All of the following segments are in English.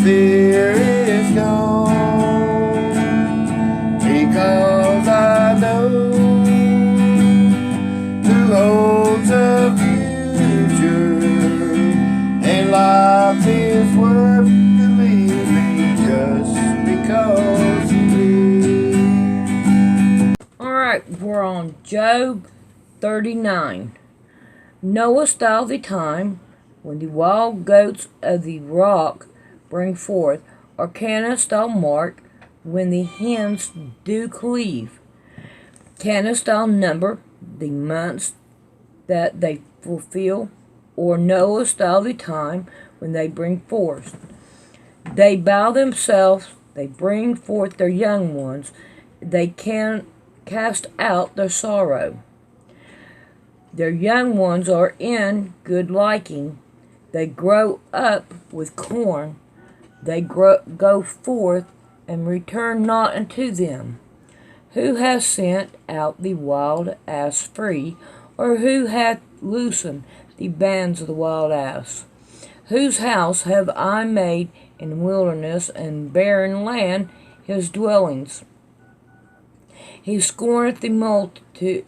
fear is gone, because I know who holds the future, and life is worth living just because you live. Alright, we're on Job 39. Knowest thou the time when the wild goats of the rock bring forth, or canst thou mark when the hens do cleave? Canst thou number the months that they fulfill, or knowest thou the time when they bring forth? They bow themselves, they bring forth their young ones, they can cast out their sorrow. Their young ones are in good liking. They grow up with corn. They go forth and return not unto them. Who hath sent out the wild ass free, or who hath loosened the bands of the wild ass? Whose house have I made in wilderness and barren land his dwellings? He scorneth the multitude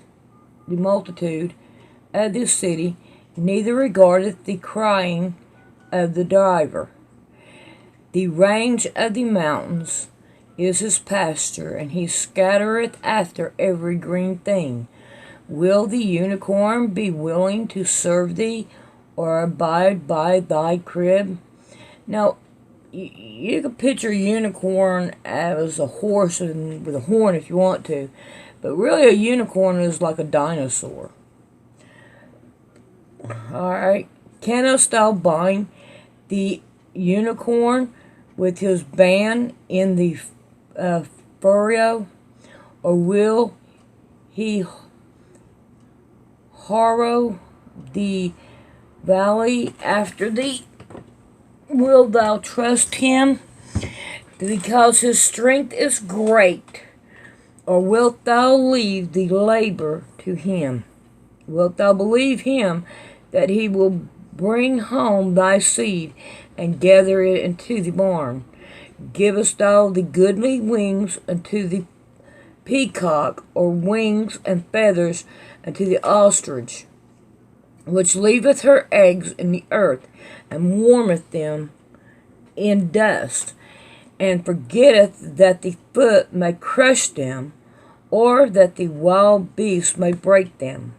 of this city, neither regardeth the crying of the driver. The range of the mountains is his pasture, and he scattereth after every green thing. Will the unicorn be willing to serve thee, or abide by thy crib? Now, you can picture a unicorn as a horse and with a horn if you want to, but really a unicorn is like a dinosaur. Alright, canst thou bind the unicorn with his band in the furrow, or will he harrow the valley after thee? Wilt thou trust him, because his strength is great, or wilt thou leave the labor to him? Wilt thou believe him, that he will bring home thy seed, and gather it into the barn? Givest thou the goodly wings unto the peacock, or wings and feathers unto the ostrich, which leaveth her eggs in the earth, and warmeth them in dust, and forgetteth that the foot may crush them, or that the wild beast may break them?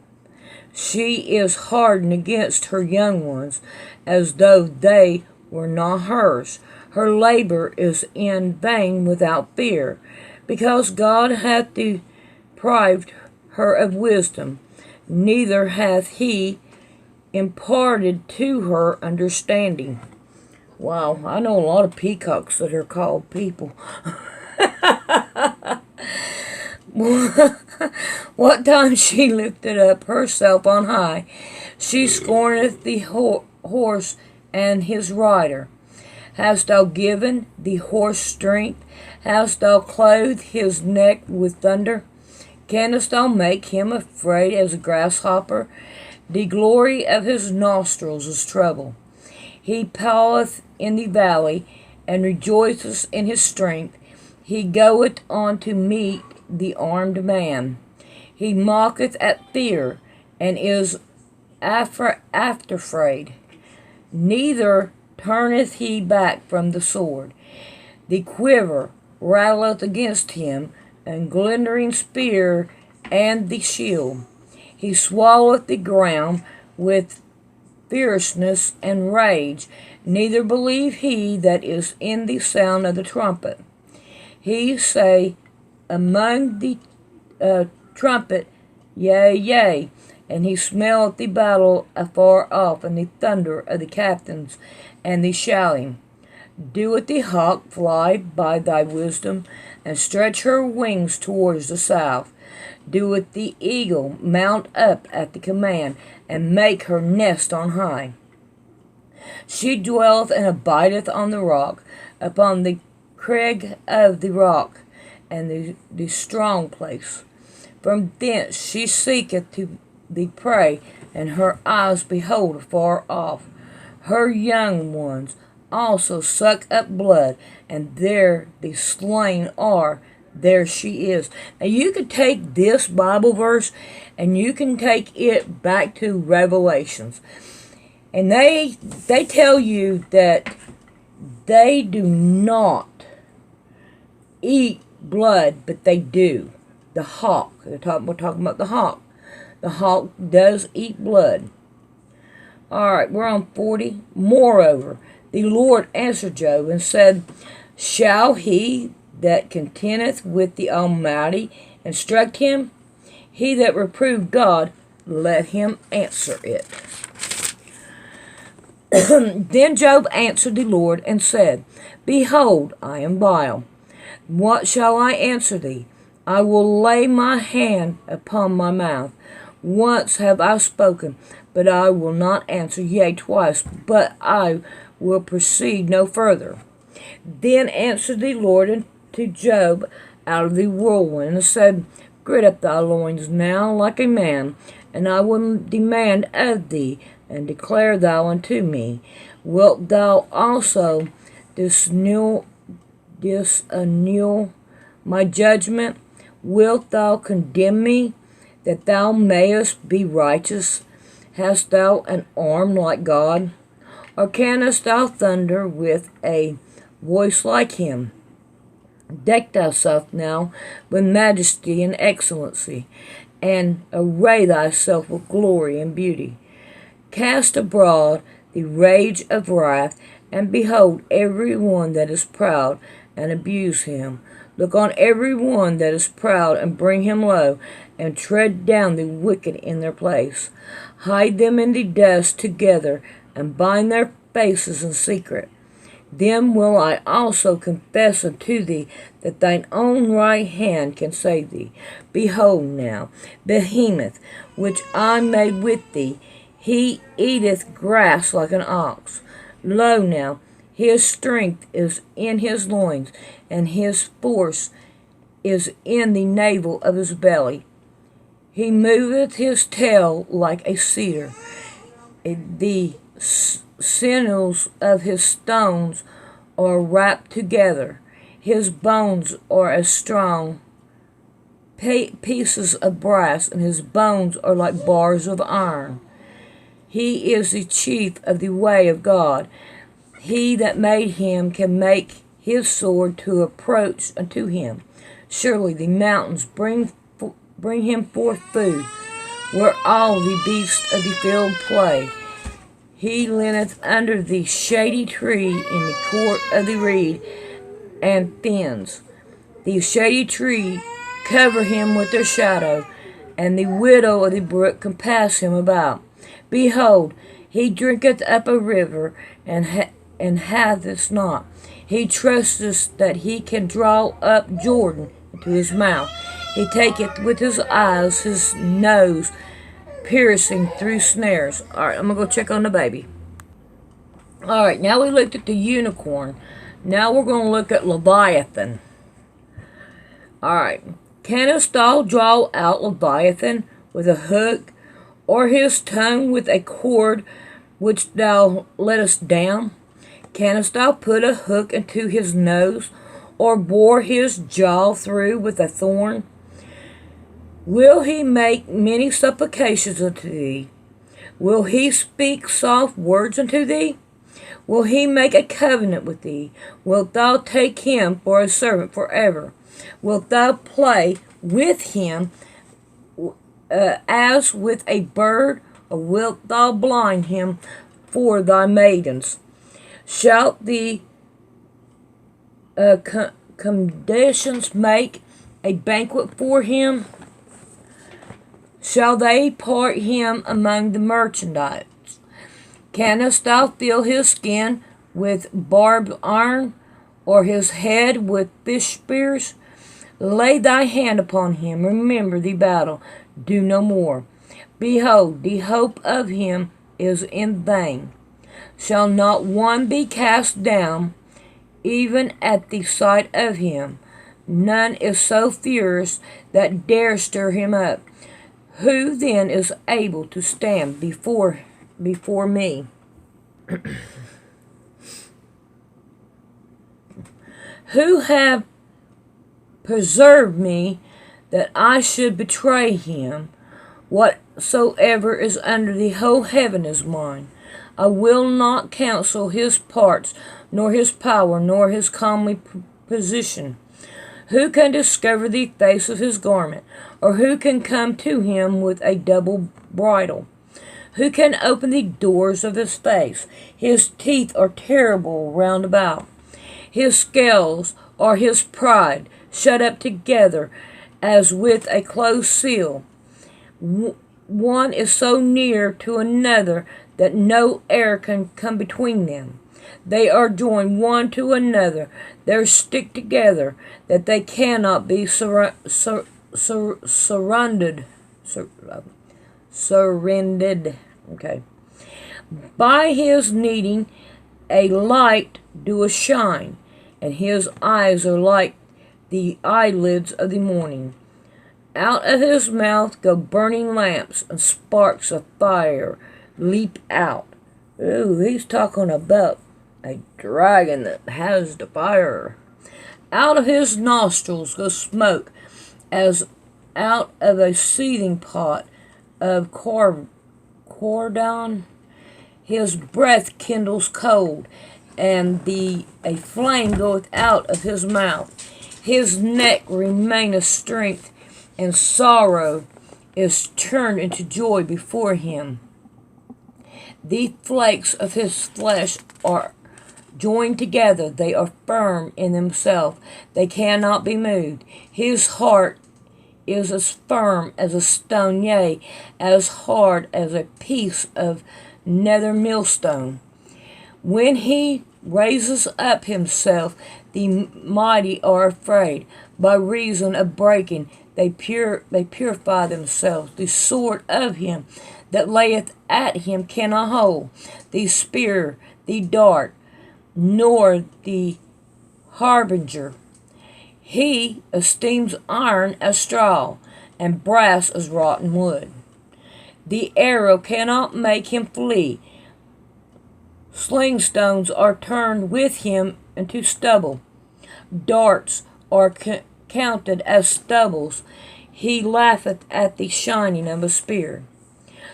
She is hardened against her young ones, as though they were not hers. Her labor is in vain without fear, because God hath deprived her of wisdom, neither hath he imparted to her understanding. Wow, I know a lot of peacocks that are called people. What time she lifted up herself on high, she scorneth the horse and his rider. Hast thou given the horse strength? Hast thou clothed his neck with thunder? Canst thou make him afraid as a grasshopper? The glory of his nostrils is trouble. He paweth in the valley, and rejoiceth in his strength. He goeth on to meet the armed man. He mocketh at fear, and is afraid. Neither turneth he back from the sword. The quiver rattleth against him, and glittering spear and the shield. He swalloweth the ground with fierceness and rage, neither believe he that is in the sound of the trumpet. He say among the trumpet, yea, yea, and he smelleth the battle afar off, and the thunder of the captains, and the shouting. Doeth the hawk fly by thy wisdom, and stretch her wings towards the south? Doeth the eagle mount up at the command, and make her nest on high? She dwelleth and abideth on the rock, upon the crag of the rock, and the strong place. From thence she seeketh to the prey, and her eyes behold afar off. Her young ones also suck up blood, and there the slain are, there she is. Now you can take this Bible verse and you can take it back to Revelations. And they tell you that they do not eat blood, but they do. The hawk. We're talking about the hawk. The hawk does eat blood. Alright, we're on 40. Moreover, the Lord answered Job and said, Shall he that contendeth with the Almighty instruct him? He that reproved God, let him answer it. Then Job answered the Lord and said, Behold, I am vile. What shall I answer thee? I will lay my hand upon my mouth. Once have I spoken, but I will not answer, yea, twice, but I will proceed no further. Then answered the Lord unto Job out of the whirlwind, and said, Gird up thy loins now like a man, and I will demand of thee, and declare thou unto me. Wilt thou also disannul my judgment? Wilt thou condemn me, that thou mayest be righteous? Hast thou an arm like God? Or canst thou thunder with a voice like him? Deck thyself now with majesty and excellency, and array thyself with glory and beauty. Cast abroad the rage of wrath, and behold every one that is proud, and abuse him. Look on every one that is proud, and bring him low, and tread down the wicked in their place. Hide them in the dust together, and bind their faces in secret. Then will I also confess unto thee that thine own right hand can save thee. Behold now, Behemoth, which I made with thee, he eateth grass like an ox. Lo now, his strength is in his loins, and his force is in the navel of his belly. He moveth his tail like a cedar. The sinews of his stones are wrapped together. His bones are as strong pieces of brass, and his bones are like bars of iron. He is the chief of the way of God. He that made him can make his sword to approach unto him. Surely the mountains bring him forth food, where all the beasts of the field play. He leaneth under the shady tree in the court of the reed, and thins. The shady tree cover him with their shadow, and the widow of the brook compass him about. Behold, he drinketh up a river, and hath it not. He trusteth that he can draw up Jordan into his mouth. He taketh with his eyes, his nose piercing through snares. Alright, I'm going to go check on the baby. Alright, now we looked at the unicorn. Now we're going to look at Leviathan. Alright, canst thou draw out Leviathan with a hook, or his tongue with a cord which thou lettest down? Canst thou put a hook into his nose, or bore his jaw through with a thorn? Will he make many supplications unto thee? Will he speak soft words unto thee? Will he make a covenant with thee? Wilt thou take him for a servant forever? Wilt thou play with him as with a bird, or wilt thou blind him for thy maidens? Shalt the conditions make a banquet for him? Shall they part him among the merchandise? Canst thou fill his skin with barbed iron, or his head with fish spears? Lay thy hand upon him, remember the battle, do no more. Behold, the hope of him is in vain. Shall not one be cast down, even at the sight of him? None is so furious that dare stir him up. Who then is able to stand before me? who have preserved me that I should betray him. Whatsoever is under the whole heaven is mine. I will not counsel his parts, nor his power, nor his comely position. Who can discover the face of his garment, or who can come to him with a double bridle? Who can open the doors of his face? His teeth are terrible round about. His scales are his pride, shut up together as with a closed seal. One is so near to another that no air can come between them. They are joined one to another. They stick together that they cannot be surrounded. Okay. By his kneading a light doeth shine, and his eyes are like the eyelids of the morning. Out of his mouth go burning lamps, and sparks of fire leap out. Ooh, he's talking about a dragon that has the fire. Out of his nostrils goes smoke, as out of a seething pot of cordon. His breath kindles cold, and a flame goeth out of his mouth. His neck remaineth strength, and sorrow is turned into joy before him. The flakes of his flesh are joined together, they are firm in themselves, they cannot be moved. His heart is as firm as a stone, yea, as hard as a piece of nether millstone. When he raises up himself, the mighty are afraid. By reason of breaking, they purify themselves. The sword of him that layeth at him cannot hold. The spear, the dart, nor the harbinger. He esteems iron as straw, and brass as rotten wood. The arrow cannot make him flee. Slingstones are turned with him into stubble. Darts are counted as stubbles. He laugheth at the shining of a spear.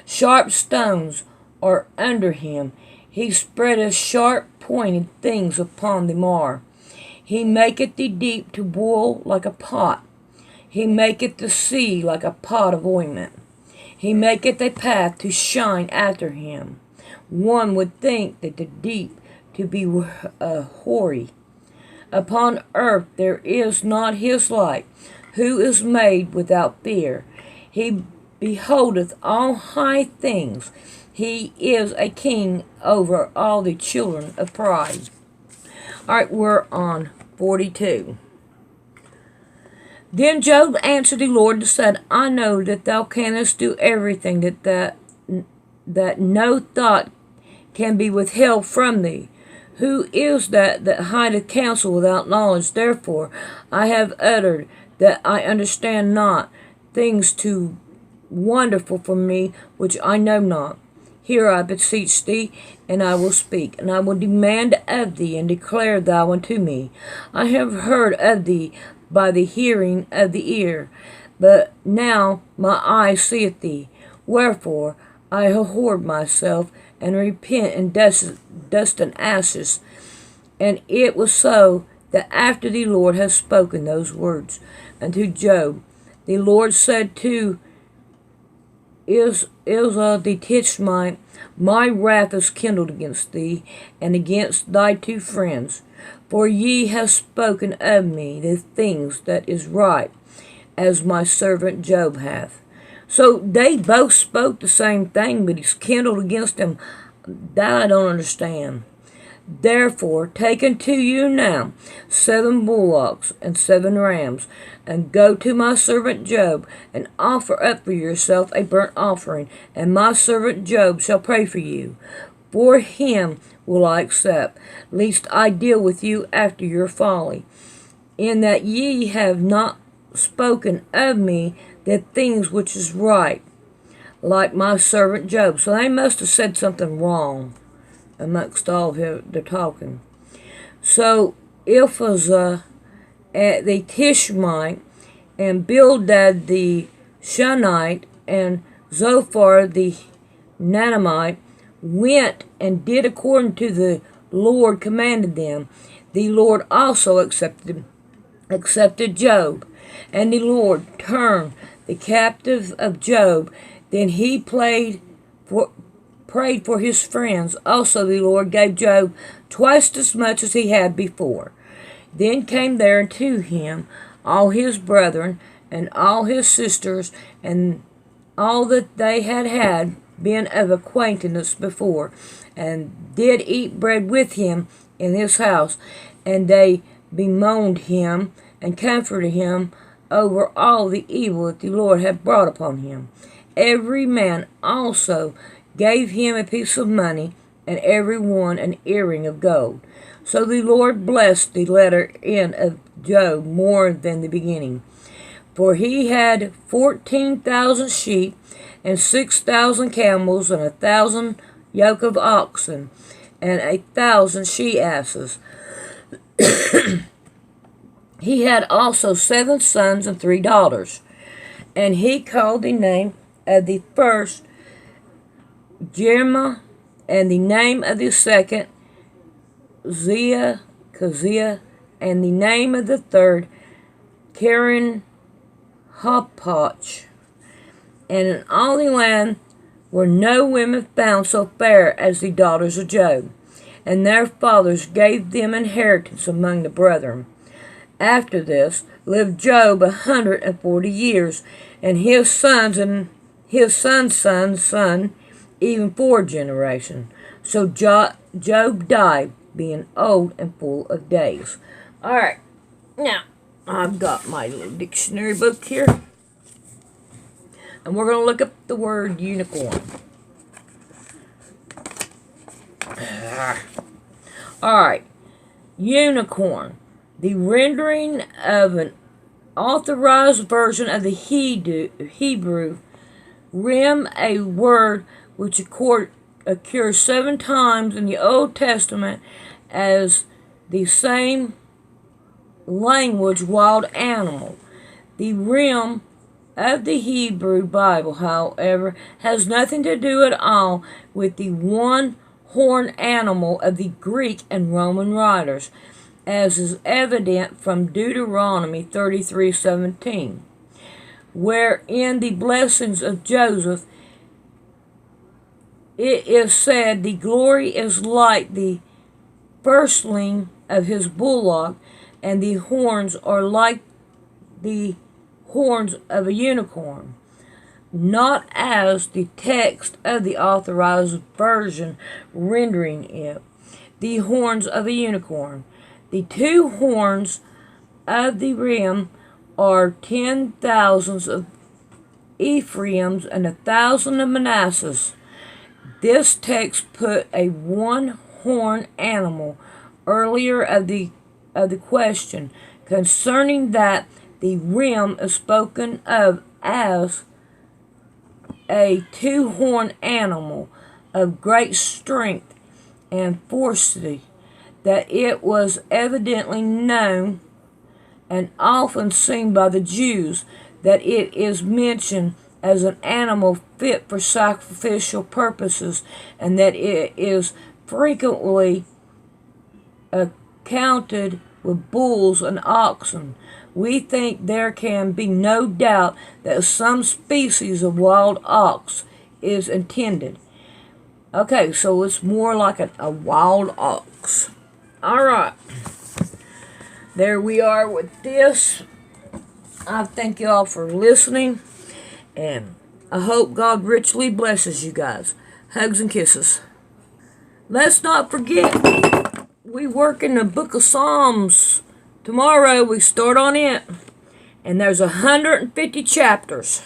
Sharp stones are under him. He spreadeth sharp pointed things upon the mar. He maketh the deep to boil like a pot. He maketh the sea like a pot of ointment. He maketh a path to shine after him. One would think that the deep to be hoary. Upon earth there is not his like, who is made without fear. He beholdeth all high things. He is a king over all the children of pride. All right, we're on 42. Then Job answered the Lord and said, I know that thou canst do everything, that no thought can be withheld from thee. Who is that hideth counsel without knowledge? Therefore I have uttered that I understand not, things too wonderful for me, which I know not. Hear, I beseech thee, and I will speak, and I will demand of thee, and declare thou unto me. I have heard of thee by the hearing of the ear, but now my eye seeth thee. Wherefore I abhorred myself, and repent in dust and ashes. And it was so that after the Lord had spoken those words unto Job, the Lord said to the Tishmite, my wrath is kindled against thee, and against thy two friends, for ye have spoken of me the things that is right, as my servant Job hath. So they both spoke the same thing, but he's kindled against him. That I don't understand. Therefore, take unto you now 7 bullocks and 7 rams, and go to my servant Job, and offer up for yourself a burnt offering, and my servant Job shall pray for you. For him will I accept, lest I deal with you after your folly, in that ye have not spoken of me the things which is right, like my servant Job. So they must have said something wrong amongst all of their talking. So Eliphaz the Tishmite, and Bildad the Shunite, and Zophar the Naamite went and did according to the Lord commanded them. The Lord also accepted Job, and the Lord turned the captive of Job. Then he prayed for his friends. Also the Lord gave Job twice as much as he had before. Then came there to him all his brethren, and all his sisters, and all that they had been of acquaintance before, and did eat bread with him in his house, and they bemoaned him, and comforted him over all the evil that the Lord had brought upon him. Every man also gave him a piece of money, and every one an earring of gold. So the Lord blessed the latter end of Job more than the beginning. For he had 14,000 sheep, and 6,000 camels, and 1,000 yoke of oxen, and 1,000 she-asses. He had also 7 sons and 3 daughters. And he called the name of the first Jeremiah, and the name of the second Keziah, and the name of the third Karen Hapach. And in all the land were no women found so fair as the daughters of Job, and their fathers gave them inheritance among the brethren. After this lived Job 140 years, and his sons and his son's son, even 4 generations. So Job died, being old and full of days. All right, now I've got my little dictionary book here, and we're going to look up the word unicorn. All right, unicorn, the rendering of an authorized version of the Hebrew rim, a word which occurs 7 times in the Old Testament as the same language wild animal. The rim of the Hebrew Bible, however, has nothing to do at all with the one-horned animal of the Greek and Roman writers, as is evident from Deuteronomy 33:17, where in the blessings of Joseph it is said, the glory is like the firstling of his bullock, and the horns are like the horns of a unicorn. Not as the text of the authorized version rendering it, the horns of a unicorn. The 2 horns of the rim are 10,000 of Ephraim's and 1,000 of Manasseh's. This text put a one-horned animal earlier of the question concerning that the rim is spoken of as a 2-horned animal of great strength and force, that it was evidently known and often seen by the Jews that it is mentioned as an animal fit for sacrificial purposes, and that it is frequently accounted with bulls and oxen. We think there can be no doubt that some species of wild ox is intended. Okay, so it's more like a wild ox. All right. There we are with this. I thank you all for listening, and I hope God richly blesses you guys. Hugs and kisses. Let's not forget, we work in the book of Psalms. Tomorrow we start on it, and there's 150 chapters.